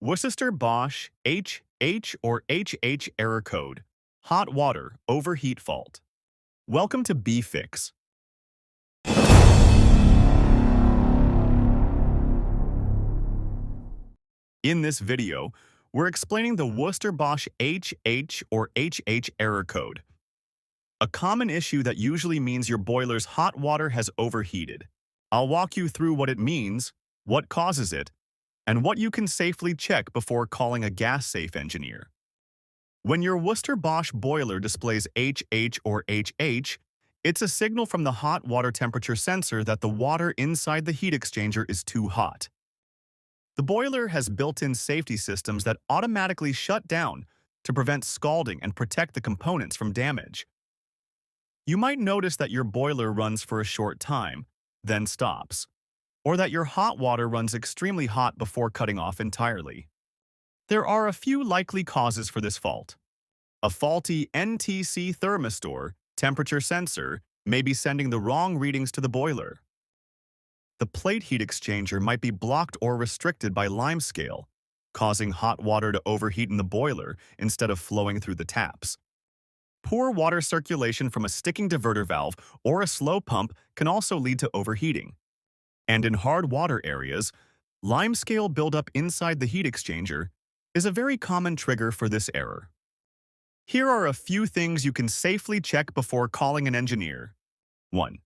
Worcester Bosch HH or HH error code. Hot water overheat fault. Welcome to BeFix. In this video, we're explaining the Worcester Bosch HH or HH error code, a common issue that usually means your boiler's hot water has overheated. I'll walk you through what it means, what causes it, and what you can safely check before calling a gas-safe engineer. When your Worcester Bosch boiler displays HH or HH, it's a signal from the hot water temperature sensor that the water inside the heat exchanger is too hot. The boiler has built-in safety systems that automatically shut down to prevent scalding and protect the components from damage. You might notice that your boiler runs for a short time, then stops, or that your hot water runs extremely hot before cutting off entirely. There are a few likely causes for this fault. A faulty NTC thermistor temperature sensor may be sending the wrong readings to the boiler. The plate heat exchanger might be blocked or restricted by limescale, causing hot water to overheat in the boiler instead of flowing through the taps. Poor water circulation from a sticking diverter valve or a slow pump can also lead to overheating. And in hard water areas, limescale buildup inside the heat exchanger is a very common trigger for this error. Here are a few things you can safely check before calling an engineer. 1.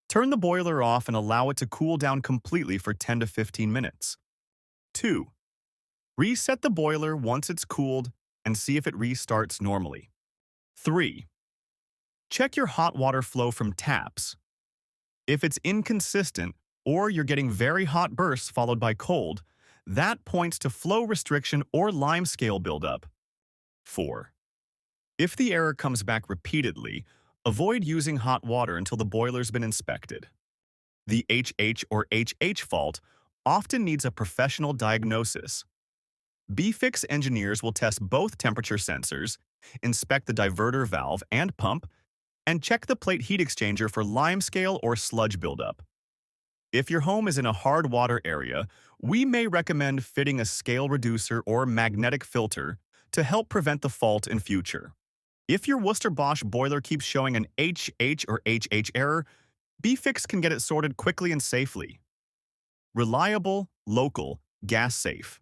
Turn the boiler off and allow it to cool down completely for 10 to 15 minutes. 2. Reset the boiler once it's cooled and see if it restarts normally. 3. Check your hot water flow from taps. If it's inconsistent or you're getting very hot bursts followed by cold, that points to flow restriction or limescale buildup. 4. If the error comes back repeatedly, avoid using hot water until the boiler's been inspected. The HH or HH fault often needs a professional diagnosis. BeFix engineers will test both temperature sensors, inspect the diverter valve and pump, and check the plate heat exchanger for limescale or sludge buildup. If your home is in a hard water area, we may recommend fitting a scale reducer or magnetic filter to help prevent the fault in future. If your Worcester Bosch boiler keeps showing an HH or HH error, BeFix can get it sorted quickly and safely. Reliable, local, gas safe.